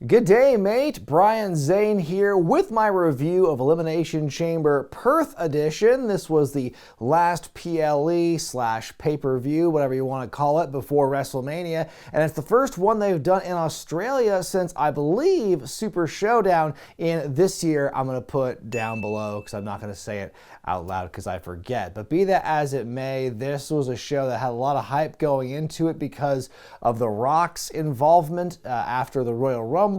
Good day, mate. Brian Zane here with my review of Elimination Chamber Perth Edition. This was the last PLE / pay-per-view, whatever you want to call it, before WrestleMania. And it's the first one they've done in Australia since, I believe, Super Showdown in this year. I'm going to put down below because I'm not going to say it out loud because I forget. But be that as it may, this was a show that had a lot of hype going into it because of The Rock's involvement after the Royal Rumble,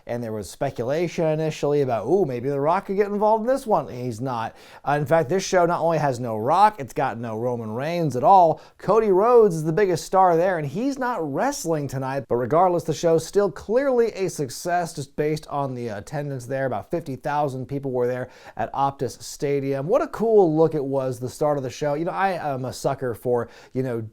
and there was speculation initially about, ooh, maybe The Rock could get involved in this one. He's not. In fact, this show not only has no Rock, it's got no Roman Reigns at all. Cody Rhodes is the biggest star there, and he's not wrestling tonight. But regardless, the show's still clearly a success just based on the attendance there. About 50,000 people were there at Optus Stadium. What a cool look it was, the start of the show. You know, I am a sucker for,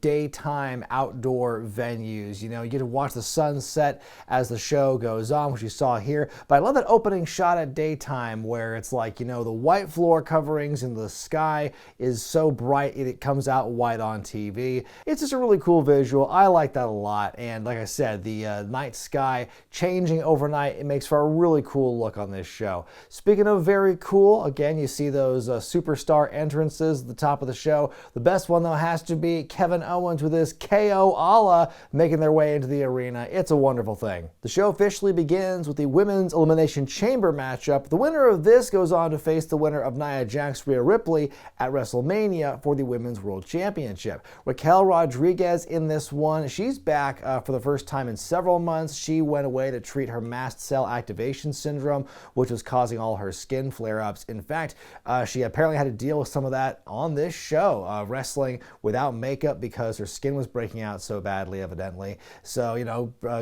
daytime outdoor venues. You get to watch the sunset as the show goes on, which you saw here. But I love that opening shot at daytime where it's like, the white floor coverings in the sky is so bright it comes out white on TV. It's just a really cool visual. I like that a lot. And like I said, the night sky changing overnight, it makes for a really cool look on this show. Speaking of very cool, again, you see those superstar entrances at the top of the show. The best one, though, has to be Kevin Owens with his KO Allah making their way into the arena. It's a wonderful thing. The show officially begins with the Women's Elimination Chamber matchup. The winner of this goes on to face the winner of Nia Jax, Rhea Ripley at WrestleMania for the Women's World Championship. Raquel Rodriguez in this one. She's back for the first time in several months. She went away to treat her mast cell activation syndrome, which was causing all her skin flare-ups. In fact, she apparently had to deal with some of that on this show, wrestling without makeup because her skin was breaking out so badly, evidently. So,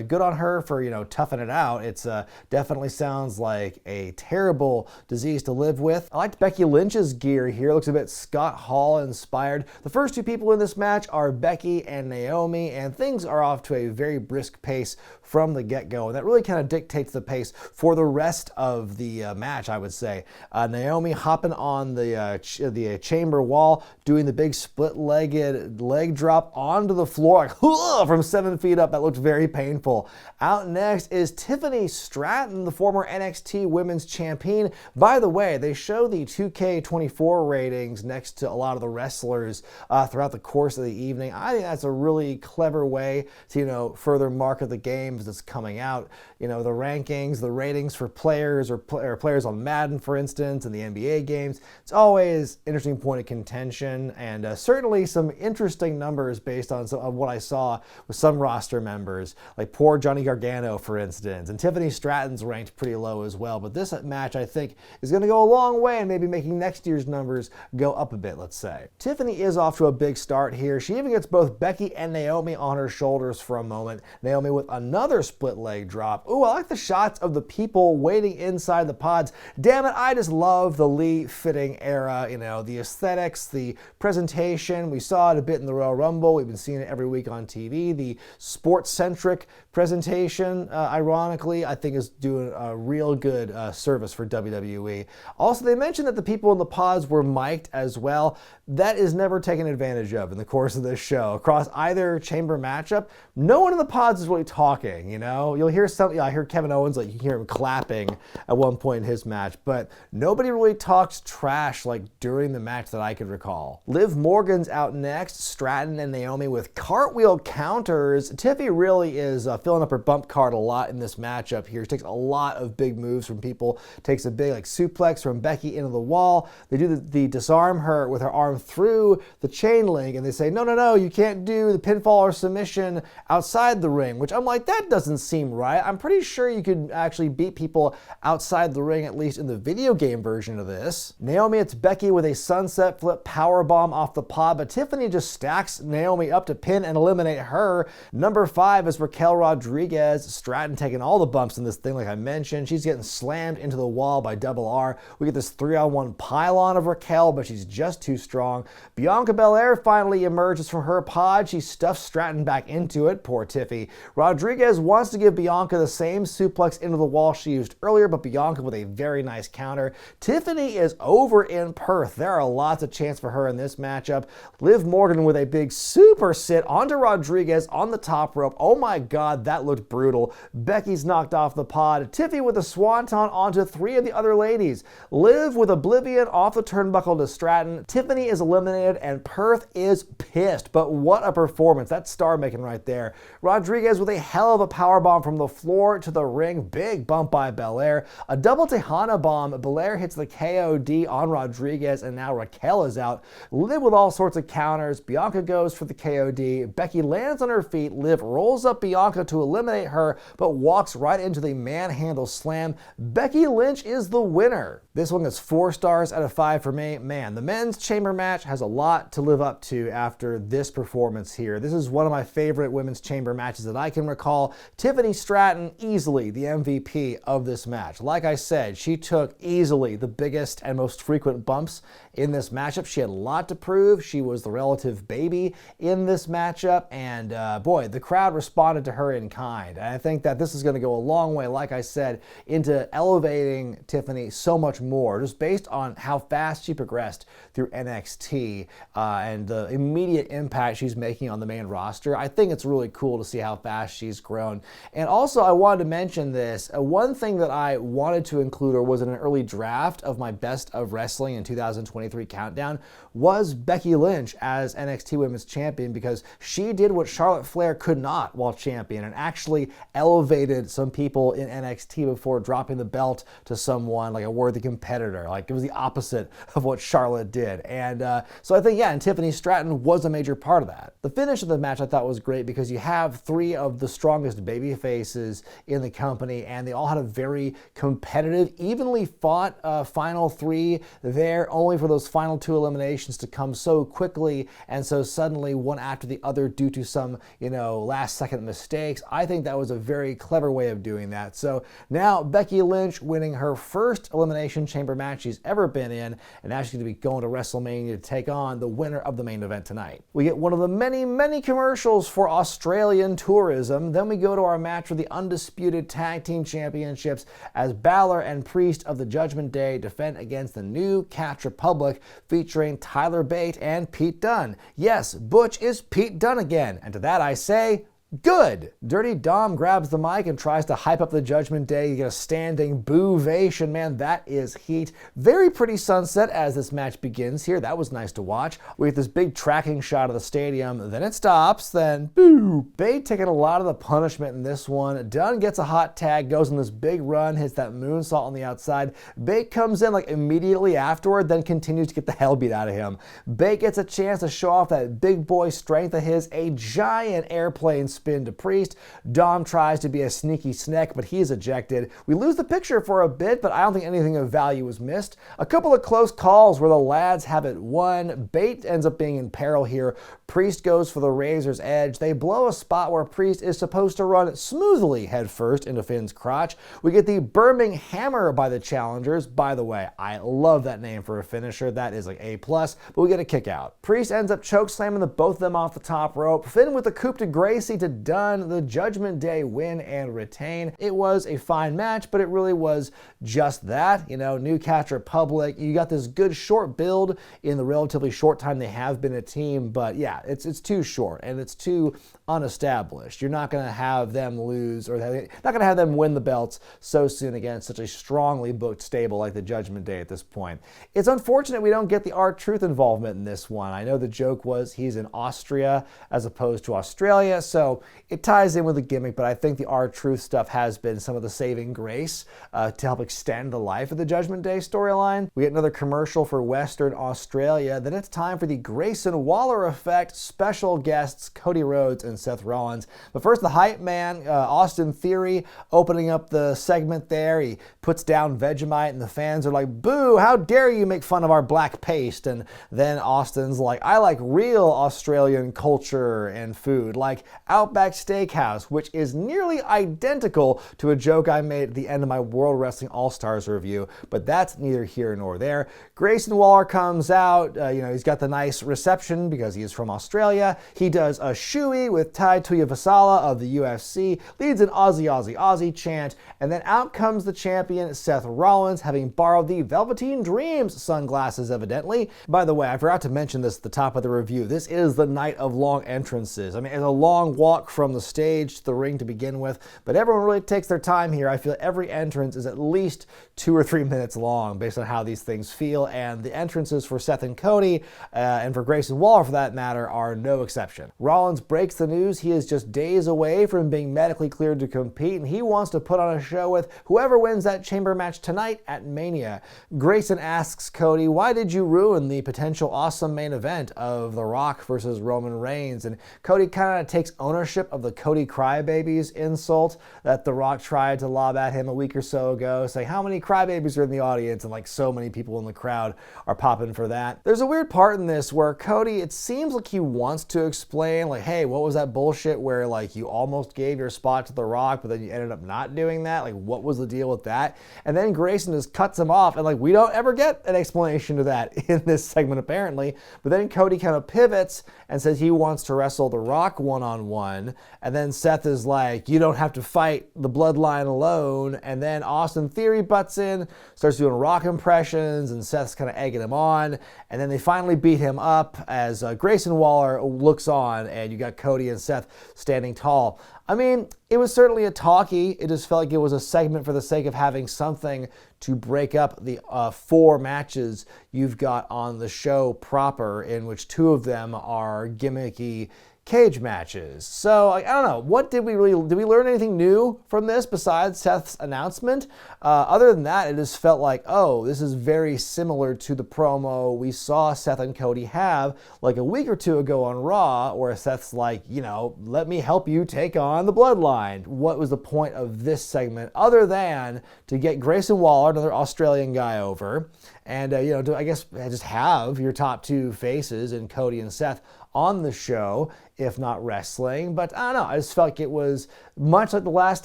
good on her for, toughing it out. It's definitely sounds like a terrible disease to live with. I liked Becky Lynch's gear here. Looks a bit Scott Hall inspired. The first two people in this match are Becky and Naomi, and things are off to a very brisk pace from the get-go. And that really kind of dictates the pace for the rest of the match, I would say. Naomi hopping on the chamber wall, doing the big split-legged leg drop onto the floor like, from 7 feet up. That looked very painful. Out next is Tiffany Stratton, the former NXT Women's Champion. By the way, they show the 2K24 ratings next to a lot of the wrestlers throughout the course of the evening. I think that's a really clever way to, further market the games that's coming out. The rankings, the ratings for players or players on Madden, for instance, and the NBA games. It's always an interesting point of contention, and certainly some interesting numbers based on some of what I saw with some roster members, like poor Johnny Gargano, for instance. And Tiffany Stratton's ranked pretty low as well. But this match, I think, is going to go a long way in maybe making next year's numbers go up a bit, let's say. Tiffany is off to a big start here. She even gets both Becky and Naomi on her shoulders for a moment. Naomi with another split leg drop. Ooh, I like the shots of the people waiting inside the pods. Damn it, I just love the Lee fitting era, the aesthetics, the presentation. We saw it a bit in the Royal Rumble. We've been seeing it every week on TV. The sports-centric presentation, ironically, I think is doing a real good service for WWE. Also, they mentioned that the people in the pods were mic'd as well. That is never taken advantage of in the course of this show. Across either chamber matchup, no one in the pods is really talking, You'll hear something, I hear Kevin Owens, you can hear him clapping at one point in his match, but nobody really talks trash like during the match that I could recall. Liv Morgan's out next, Stratton and Naomi with cartwheel counters. Tiffy really is filling up her bump card a lot in this matchup here. She takes a lot of big moves from people, takes a big suplex from Becky into the wall. They do the disarm her with her arm through the chain link, and they say, no, you can't do the pinfall or submission outside the ring, which I'm like, that doesn't seem right. I'm pretty sure you could actually beat people outside the ring, at least in the video game version of this. Naomi hits Becky with a sunset flip powerbomb off the pod, but Tiffany just stacks Naomi up to pin and eliminate her. Number 5 is Raquel Rodriguez. Stratton taking all the bumps in this thing, like I mentioned. She's getting slammed into the wall by Double R. We get this 3-on-1 pylon of Raquel, but she's just too strong. Bianca Belair finally emerges from her pod. She stuffs Stratton back into it. Poor Tiffy. Rodriguez wants to give Bianca the same suplex into the wall she used earlier, but Bianca with a very nice counter. Tiffany is over in Perth. There are lots of chances for her in this matchup. Liv Morgan with a big super sit onto Rodriguez on the top rope. Oh my God, that looked brutal. Becky Becky's knocked off the pod. Tiffy with a swanton onto 3 of the other ladies. Liv with Oblivion off the turnbuckle to Stratton. Tiffany is eliminated and Perth is pissed. But what a performance. That's star making right there. Rodriguez with a hell of a powerbomb from the floor to the ring. Big bump by Belair. A double Tejana bomb. Belair hits the KOD on Rodriguez and now Raquel is out. Liv with all sorts of counters. Bianca goes for the KOD. Becky lands on her feet. Liv rolls up Bianca to eliminate her, but walks right into the manhandle slam. Becky Lynch is the winner. This one gets 4 stars out of 5 for me. Man, the men's chamber match has a lot to live up to after this performance here. This is one of my favorite women's chamber matches that I can recall. Tiffany Stratton, easily the MVP of this match. Like I said, she took easily the biggest and most frequent bumps in this matchup. She had a lot to prove. She was the relative baby in this matchup, and boy, the crowd responded to her in kind. And I think that this is going to go a long way, like I said, into elevating Tiffany so much more, just based on how fast she progressed through NXT and the immediate impact she's making on the main roster. I think it's really cool to see how fast she's grown. And also, I wanted to mention this. One thing that I wanted to include, or was in an early draft of my Best of Wrestling in 2023 countdown, was Becky Lynch as NXT Women's Champion, because she did what Charlotte Flair could not while champion and actually elevated some people in NXT before dropping the belt to someone like a worthy competitor. Like, it was the opposite of what Charlotte did. And so I think, yeah, and Tiffany Stratton was a major part of that. The finish of the match I thought was great because you have 3 of the strongest baby faces in the company, and they all had a very competitive, evenly fought final 3 there, only for those final 2 eliminations to come so quickly and so suddenly, one after the other, due to some, last second mistakes. I think that was a very clever way of doing that. So now Becky Lynch winning her first Elimination Chamber match she's ever been in, and now she's going to be going to WrestleMania to take on the winner of the main event tonight. We get one of the many, many commercials for Australian tourism. Then we go to our match for the Undisputed Tag Team Championships as Balor and Priest of the Judgment Day defend against the new Catch Republic, featuring Tyler Bate and Pete Dunne. Yes, Butch is Pete Dunne again, and to that I say, good. Dirty Dom grabs the mic and tries to hype up the Judgment Day. You get a standing boo-vation. Man, that is heat. Very pretty sunset as this match begins here. That was nice to watch. We get this big tracking shot of the stadium. Then it stops. Then, boo. Bate taking a lot of the punishment in this one. Dunn gets a hot tag, goes on this big run, hits that moonsault on the outside. Bate comes in like immediately afterward, then continues to get the hell beat out of him. Bate gets a chance to show off that big boy strength of his. A giant airplane spin to Priest. Dom tries to be a sneaky snack, but he's ejected. We lose the picture for a bit, but I don't think anything of value was missed. A couple of close calls where the lads have it won. Bate ends up being in peril here. Priest goes for the Razor's Edge. They blow a spot where Priest is supposed to run smoothly headfirst into Finn's crotch. We get the Birmingham Hammer by the challengers. By the way, I love that name for a finisher. That is like A+, but we get a kick out. Priest ends up choke slamming the both of them off the top rope. Finn with the coup de grace to Dunne. The Judgment Day win and retain. It was a fine match, but it really was just that. New Catch Republic. You got this good short build in the relatively short time they have been a team, but yeah, it's too short and it's too unestablished. You're not going to have them lose, or not going to have them win the belts so soon against such a strongly booked stable like the Judgment Day at this point. It's unfortunate we don't get the R-Truth involvement in this one. I know the joke was he's in Austria as opposed to Australia, so it ties in with the gimmick, but I think the R-Truth stuff has been some of the saving grace to help extend the life of the Judgment Day storyline. We get another commercial for Western Australia. Then it's time for the Grayson Waller Effect special guests Cody Rhodes and Seth Rollins. But first, the hype man, Austin Theory, opening up the segment there. He puts down Vegemite and the fans are like, boo, how dare you make fun of our black paste? And then Austin's like, I like real Australian culture and food, like Outback Steakhouse, which is nearly identical to a joke I made at the end of my World Wrestling All-Stars review, but that's neither here nor there. Grayson Waller comes out, he's got the nice reception because he is from Australia. He does a shoey with Tai Tuivasa of the UFC, leads an Aussie, Aussie, Aussie chant, and then out comes the champion, Seth Rollins, having borrowed the Velveteen Dreams sunglasses, evidently. By the way, I forgot to mention this at the top of the review. This is the night of long entrances. I mean, it's a long walk walk from the stage to the ring to begin with, but everyone really takes their time here. I feel every entrance is at least 2 or 3 minutes long based on how these things feel, and the entrances for Seth and Cody, and for Grayson Waller for that matter, are no exception. Rollins breaks the news he is just days away from being medically cleared to compete, and he wants to put on a show with whoever wins that chamber match tonight at Mania. Grayson asks Cody, why did you ruin the potential awesome main event of The Rock versus Roman Reigns? And Cody kind of takes ownership of the Cody Crybabies insult that The Rock tried to lob at him a week or so ago, saying how many crybabies are in the audience, and like so many people in the crowd are popping for that. There's a weird part in this where Cody, it seems like he wants to explain like, hey, what was that bullshit where like you almost gave your spot to The Rock but then you ended up not doing that? Like, what was the deal with that? And then Grayson just cuts him off, and like we don't ever get an explanation to that in this segment apparently. But then Cody kind of pivots and says he wants to wrestle The Rock one-on-one, and then Seth is like, you don't have to fight the bloodline alone. And then Austin Theory butts in, starts doing Rock impressions, and Seth's kind of egging him on, and then they finally beat him up as Grayson Waller looks on, and you got Cody and Seth standing tall. I mean, it was certainly a talkie. It just felt like it was a segment for the sake of having something to break up the 4 matches you've got on the show proper, in which 2 of them are gimmicky cage matches. So I don't know, what did we learn anything new from this besides Seth's announcement? Other than that, it just felt like, oh, this is very similar to the promo we saw Seth and Cody have like a week or 2 ago on Raw, where Seth's like, you know, let me help you take on the bloodline. What was the point of this segment other than to get Grayson Waller, another Australian guy, over, and you know, to, I guess, just have your top 2 faces in Cody and Seth on the show, if not wrestling? But I don't know, I just felt like it was much like the last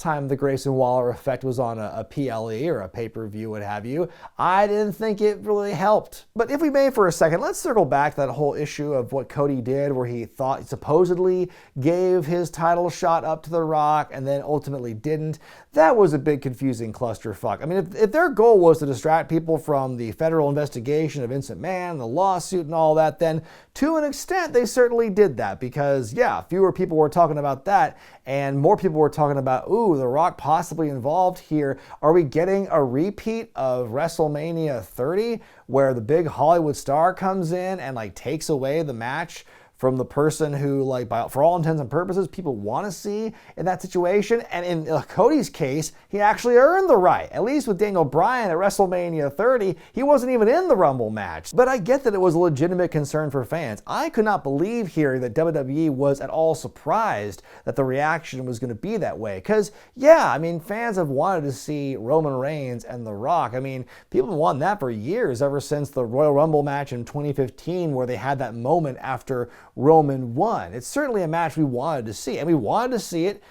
time the Grayson Waller effect was on a PLE or a pay-per-view, what have you. I didn't think it really helped. But if we may for a second, let's circle back to that whole issue of what Cody did, where he thought supposedly gave his title shot up to The Rock and then ultimately didn't. That was a big confusing clusterfuck. I mean, if their goal was to distract people from the federal investigation of Vince McMahon, the lawsuit and all that, then to an extent they certainly did that, because yeah, fewer people were talking about that and more people were talking about, ooh, The Rock possibly involved here. Are we getting a repeat of WrestleMania 30 where the big Hollywood star comes in and like takes away the match from the person who, like, for all intents and purposes, people want to see in that situation? And in Cody's case, he actually earned the right. At least with Daniel Bryan at WrestleMania 30, he wasn't even in the Rumble match. But I get that it was a legitimate concern for fans. I could not believe hearing that WWE was at all surprised that the reaction was going to be that way. Because, yeah, I mean, fans have wanted to see Roman Reigns and The Rock. I mean, people have wanted that for years, ever since the Royal Rumble match in 2015, where they had that moment after Roman won. It's certainly a match we wanted to see, and we wanted to see it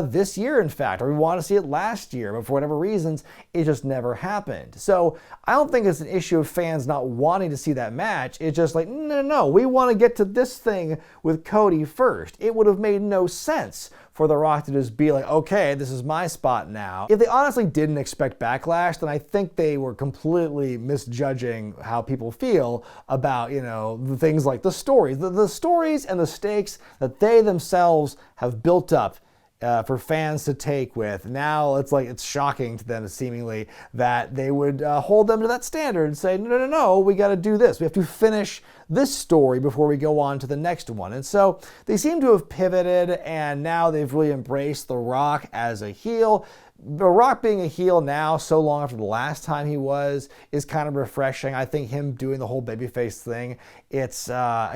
this year, in fact, or we wanted to see it last year, but for whatever reasons, it just never happened. So I don't think it's an issue of fans not wanting to see that match. It's just like, no, we want to get to this thing with Cody first. It would have made no sense for The Rock to just be like, okay, this is my spot now. If they honestly didn't expect backlash, then I think they were completely misjudging how people feel about, you know, the things like the stories. The stories and the stakes that they themselves have built up for fans to take with. Now it's shocking to them seemingly that they would hold them to that standard and say, no, we got to do this. We have to finish this story before we go on to the next one. And so they seem to have pivoted, and now they've really embraced The Rock as a heel. The Rock being a heel now, so long after the last time he was, is kind of refreshing. I think him doing the whole babyface thing, it's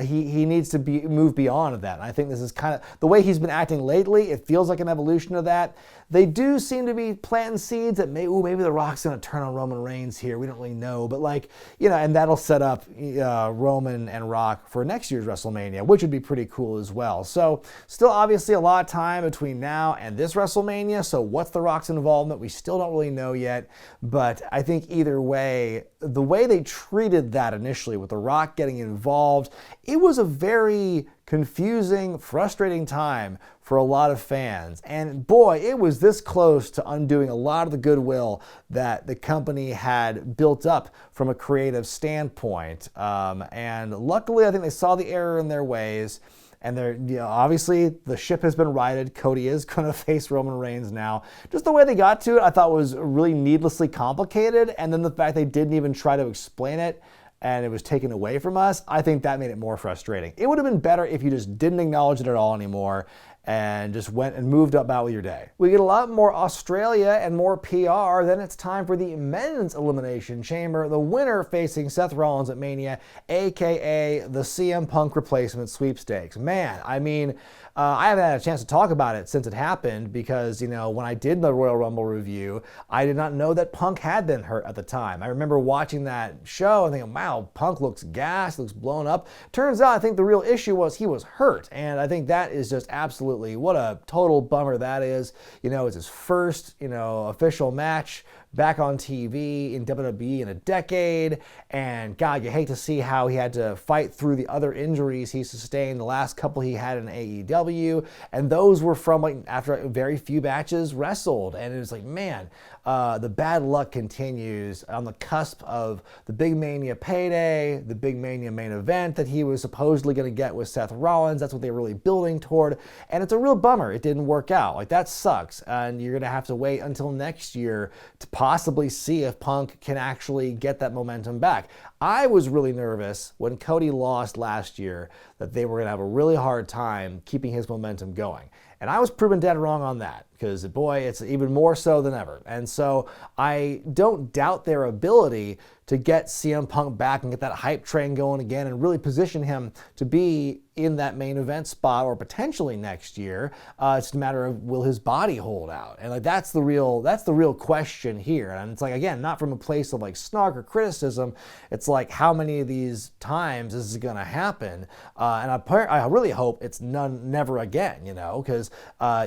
he needs to move beyond that. And I think this is kind of the way he's been acting lately. It feels like an evolution of that. They do seem to be planting seeds that maybe The Rock's going to turn on Roman Reigns here. We don't really know, but and that'll set up Roman and Rock for next year's WrestleMania, which would be pretty cool as well. So still obviously a lot of time between now and this WrestleMania. So what's The Rock's involvement? We still don't really know yet, but I think either way, the way they treated that initially with The Rock getting involved, it was a very confusing, frustrating time for a lot of fans. And boy, it was this close to undoing a lot of the goodwill that the company had built up from a creative standpoint. And luckily, I think they saw the error in their ways. and they're, obviously the ship has been righted. Cody is going to face Roman Reigns now. Just the way they got to it, I thought was really needlessly complicated, and then the fact they didn't even try to explain it and it was taken away from us, I think that made it more frustrating. It would have been better if you just didn't acknowledge it at all anymore and just went and moved about with your day. We get a lot more Australia and more PR. Then it's time for the men's Elimination Chamber. The winner facing Seth Rollins at Mania, aka the CM Punk replacement sweepstakes. Man, I mean, I haven't had a chance to talk about it since it happened because, when I did the Royal Rumble review, I did not know that Punk had been hurt at the time. I remember watching that show and thinking, wow, Punk looks gassed, looks blown up. Turns out I think the real issue was he was hurt, and I think that is just absolutely, what a total bummer that is. It's his first, official match back on TV in WWE in a decade, and God, you hate to see how he had to fight through the other injuries he sustained, the last couple he had in AEW, and those were from after very few matches wrestled, and it was man, the bad luck continues on the cusp of the big Mania payday, the big Mania main event that he was supposedly going to get with Seth Rollins. That's what they were really building toward, and it's a real bummer it didn't work out. That sucks, and you're going to have to wait until next year to possibly see if Punk can actually get that momentum back. I was really nervous when Cody lost last year that they were going to have a really hard time keeping his momentum going. And I was proven dead wrong on that because, boy, it's even more so than ever. And so I don't doubt their ability to get CM Punk back and get that hype train going again and really position him to be in that main event spot or potentially next year. It's a matter of, will his body hold out? And that's the real question here. And it's again, not from a place of snark or criticism. It's how many of these times is this going to happen? And I really hope it's never again, because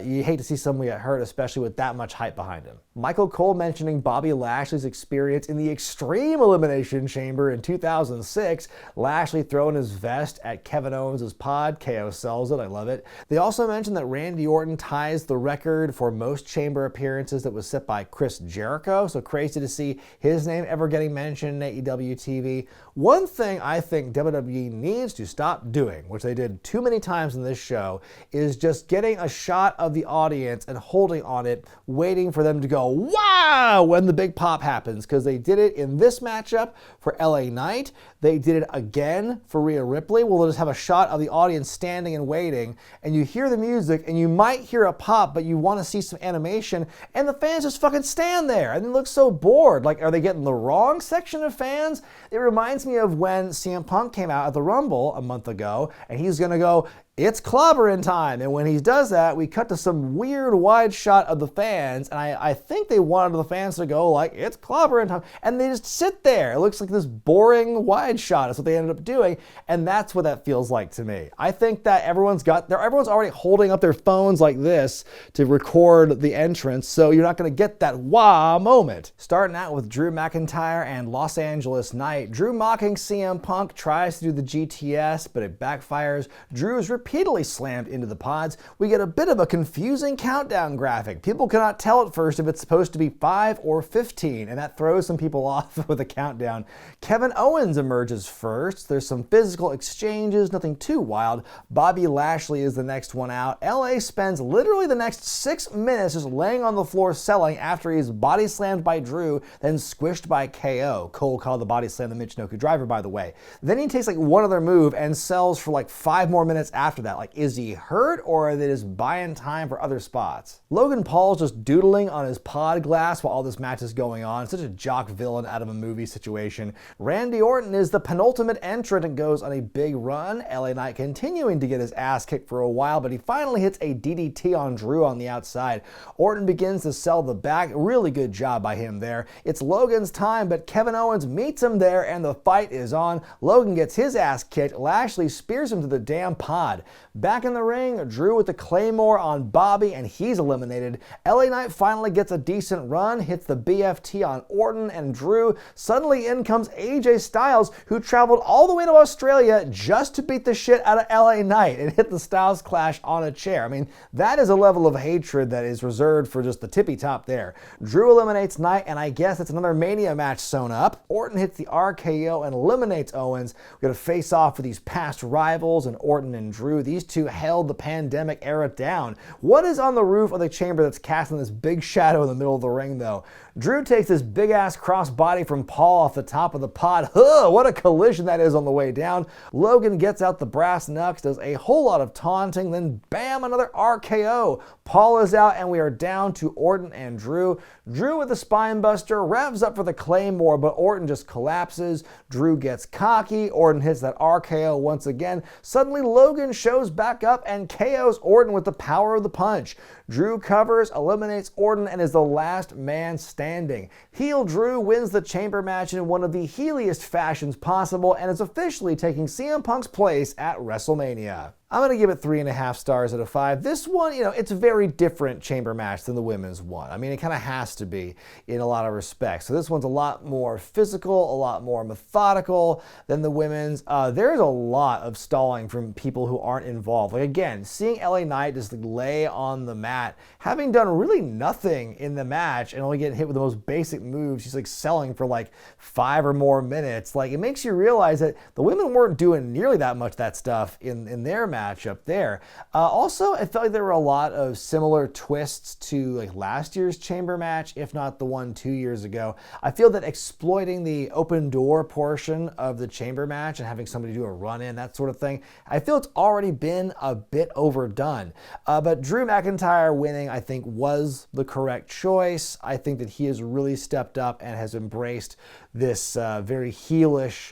you hate to see someone get hurt, especially with that much hype behind him. Michael Cole mentioning Bobby Lashley's experience in the Extreme Elimination Chamber in 2006. Lashley throwing his vest at Kevin Owens' pod. KO sells it. I love it. They also mentioned that Randy Orton ties the record for most chamber appearances that was set by Chris Jericho. So crazy to see his name ever getting mentioned in AEW TV. One thing I think WWE needs to stop doing, which they did too many times in this show, is just getting a shot of the audience and holding on it, waiting for them to go, wow, when the big pop happens, because they did it in this matchup for LA Knight. They did it again for Rhea Ripley. We'll just have a shot of the audience standing and waiting, and you hear the music, and you might hear a pop, but you want to see some animation, and the fans just fucking stand there, and they look so bored. Are they getting the wrong section of fans? It reminds me of when CM Punk came out at the Rumble a month ago, and he's going to go, it's clobbering time. And when he does that, we cut to some weird wide shot of the fans. And I think they wanted the fans to go it's clobbering time. And they just sit there. It looks like this boring wide shot. That's what they ended up doing. And that's what that feels like to me. I think that everyone's already holding up their phones like this to record the entrance. So you're not going to get that wah moment. Starting out with Drew McIntyre and Los Angeles Knight. Drew mocking CM Punk, tries to do the GTS, but it backfires. Drew is repeatedly slammed into the pods. We get a bit of a confusing countdown graphic. People cannot tell at first if it's supposed to be 5 or 15, and that throws some people off with a countdown. Kevin Owens emerges first. There's some physical exchanges, nothing too wild. Bobby Lashley is the next one out. LA spends literally the next 6 minutes just laying on the floor selling after he's body slammed by Drew, then squished by KO. Cole called the body slam the Michinoku driver, by the way. Then he takes one other move and sells for 5 more minutes after that. Is he hurt, or are they just buying time for other spots? Logan Paul's just doodling on his pod glass while all this match is going on. Such a jock villain out of a movie situation. Randy Orton is the penultimate entrant and goes on a big run. LA Knight continuing to get his ass kicked for a while, but he finally hits a DDT on Drew on the outside. Orton begins to sell the back. Really good job by him there. It's Logan's time, but Kevin Owens meets him there and the fight is on. Logan gets his ass kicked. Lashley spears him to the damn pod. Back in the ring, Drew with the Claymore on Bobby, and he's eliminated. LA Knight finally gets a decent run, hits the BFT on Orton and Drew. Suddenly in comes AJ Styles, who traveled all the way to Australia just to beat the shit out of LA Knight and hit the Styles Clash on a chair. I mean, that is a level of hatred that is reserved for just the tippy top there. Drew eliminates Knight, and I guess it's another Mania match sewn up. Orton hits the RKO and eliminates Owens. We're going to face off with these past rivals and Orton and Drew. Drew, these two held the pandemic era down. What is on the roof of the chamber that's casting this big shadow in the middle of the ring, though? Drew takes this big-ass crossbody from Paul off the top of the pod. Ugh, what a collision that is on the way down. Logan gets out the brass knucks, does a whole lot of taunting, then bam, another RKO. Paul is out, and we are down to Orton and Drew. Drew with the spine buster, revs up for the Claymore, but Orton just collapses. Drew gets cocky. Orton hits that RKO once again. Suddenly, Logan shows back up and KOs Orton with the power of the punch. Drew covers, eliminates Orton, and is the last man standing. Heel Drew wins the chamber match in one of the heeliest fashions possible and is officially taking CM Punk's place at WrestleMania. I'm going to give it 3.5 stars out of 5. This one, it's a very different chamber match than the women's one. I mean, it kind of has to be in a lot of respects. So this one's a lot more physical, a lot more methodical than the women's. There's a lot of stalling from people who aren't involved. Like, again, seeing LA Knight just lay on the mat, having done really nothing in the match and only getting hit with the most basic moves, she's like selling for like 5 or more minutes. Like, it makes you realize that the women weren't doing nearly that much of that stuff in their match up there. Also, I felt like there were a lot of similar twists to like last year's chamber match, if not the one 2 years ago. I feel that exploiting the open door portion of the chamber match and having somebody do a run-in, that sort of thing, I feel it's already been a bit overdone. But Drew McIntyre winning, I think, was the correct choice. I think that he has really stepped up and has embraced this very heelish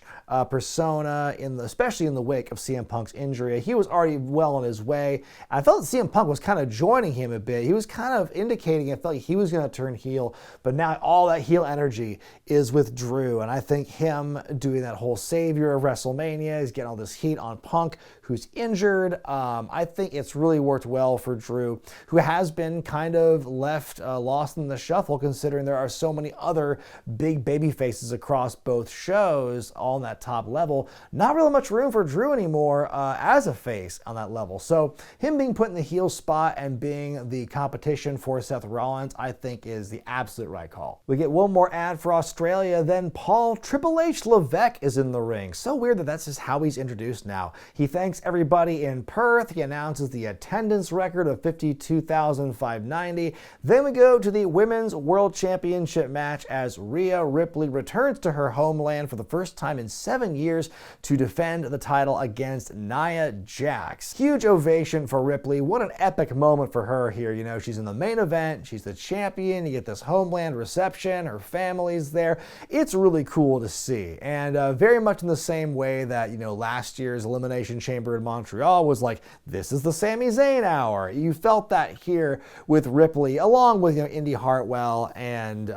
persona, especially in the wake of CM Punk's injury. He was already well on his way. I felt that CM Punk was kind of joining him a bit. He was kind of indicating it felt like he was going to turn heel, but now all that heel energy is with Drew. And I think him doing that whole savior of WrestleMania, he's getting all this heat on Punk, who's injured. I think it's really worked well for Drew, who has been kind of left lost in the shuffle, considering there are so many other big baby faces across both shows, all on that top level. Not really much room for Drew anymore as a face on that level. So him being put in the heel spot and being the competition for Seth Rollins, I think is the absolute right call. We get one more ad for Australia, then Paul Triple H Levesque is in the ring. So weird that that's just how he's introduced now. He thanks everybody in Perth. He announces the attendance record of 52,590. Then we go to the Women's World Championship match as Rhea Ripley returns to her homeland for the first time in 7 years to defend the title against Nia Jax. Huge ovation for Ripley. What an epic moment for her here. She's in the main event. She's the champion. You get this homeland reception. Her family's there. It's really cool to see. And very much in the same way that, last year's Elimination Chamber in Montreal was like, this is the Sami Zayn hour. You felt that here with Ripley, along with, Indy Hartwell and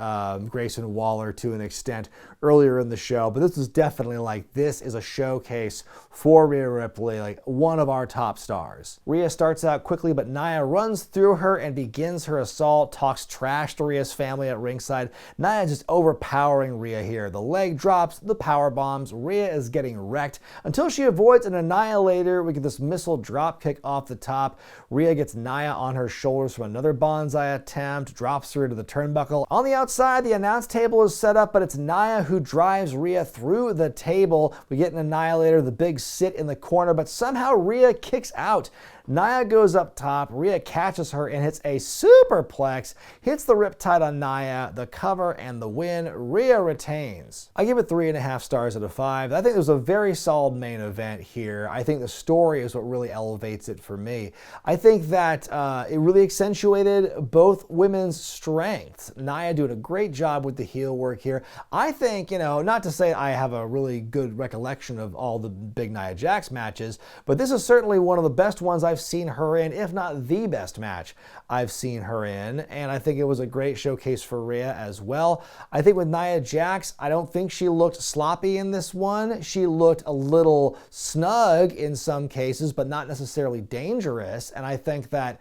Grayson Waller to an extent earlier in the show. But this is definitely like, this is a showcase for Rhea Ripley, like one of our top stars. Rhea starts out quickly, but Nia runs through her and begins her assault, talks trash to Rhea's family at ringside. Nia just overpowering Rhea here. The leg drops, the power bombs. Rhea is getting wrecked until she avoids an annihilator. We get this missile drop kick off the top. Rhea gets Nia on her shoulders from another bonsai attempt, drops her to the turnbuckle. On the outside, the announce table is set up, but it's Nia who drives Rhea through the table. We get an annihilator, the big sit in the corner, but somehow Rhea kicks out. Nia goes up top, Rhea catches her and hits a superplex, hits the riptide on Nia, the cover and the win. Rhea retains. I give it 3.5 stars out of 5. I think it was a very solid main event here. I think the story is what really elevates it for me. I think that it really accentuated both women's strengths. Nia doing a great job with the heel work here. I think, not to say I have a really good recollection of all the big Nia Jax matches, but this is certainly one of the best ones I've seen her in, if not the best match I've seen her in, and I think it was a great showcase for Rhea as well. I think with Nia Jax, I don't think she looked sloppy in this one. She looked a little snug in some cases, but not necessarily dangerous, and I think that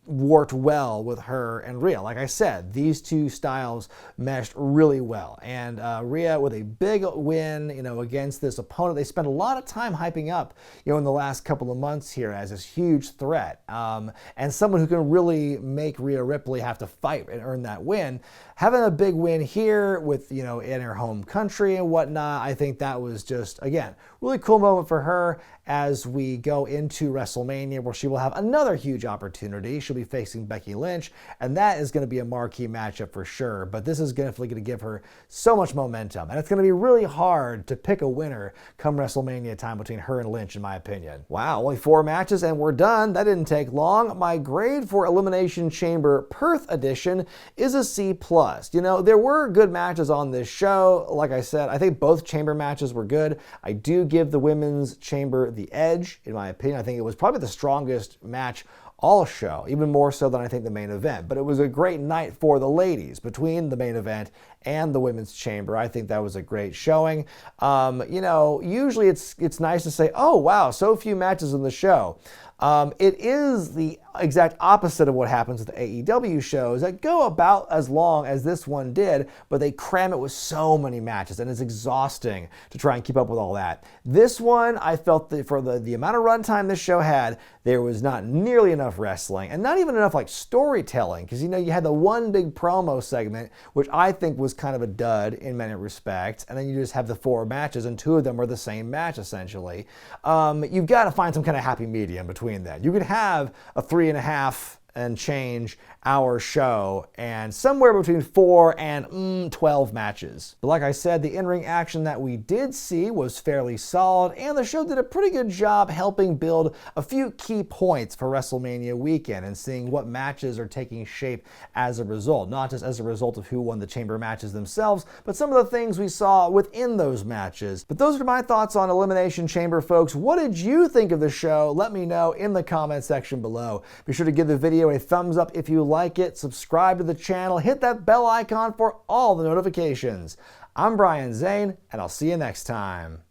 worked well with her and Rhea. Like I said, these two styles meshed really well. And Rhea with a big win, against this opponent they spent a lot of time hyping up, in the last couple of months here as this huge threat. And someone who can really make Rhea Ripley have to fight and earn that win. Having a big win here with, in her home country and whatnot, I think that was just, again, really cool moment for her as we go into WrestleMania, where she will have another huge opportunity. She'll be facing Becky Lynch, and that is going to be a marquee matchup for sure. But this is definitely going to give her so much momentum, and it's going to be really hard to pick a winner come WrestleMania time between her and Lynch, in my opinion. Wow, only 4 matches and we're done. That didn't take long. My grade for Elimination Chamber Perth Edition is a C+. There were good matches on this show. Like I said, I think both chamber matches were good. I do give the women's chamber the edge, in my opinion. I think it was probably the strongest match all show, even more so than I think the main event. But it was a great night for the ladies between the main event and the women's chamber. I think that was a great showing. Usually it's nice to say, oh wow, so few matches in the show. It is the exact opposite of what happens with the AEW shows that go about as long as this one did, but they cram it with so many matches, and it's exhausting to try and keep up with all that. This one, I felt that for the amount of runtime this show had, there was not nearly enough wrestling, and not even enough storytelling, because you had the one big promo segment, which I think was kind of a dud in many respects, and then you just have the 4 matches, and 2 of them are the same match, essentially. You've got to find some kind of happy medium between that. You could have a 3.5 and change hour show and somewhere between 4 and 12 matches. But like I said, the in-ring action that we did see was fairly solid, and the show did a pretty good job helping build a few key points for WrestleMania weekend and seeing what matches are taking shape as a result. Not just as a result of who won the chamber matches themselves, but some of the things we saw within those matches. But those are my thoughts on Elimination Chamber, folks. What did you think of the show? Let me know in the comment section below. Be sure to give the video a thumbs up if you like it, subscribe to the channel, hit that bell icon for all the notifications. I'm Brian Zane, and I'll see you next time.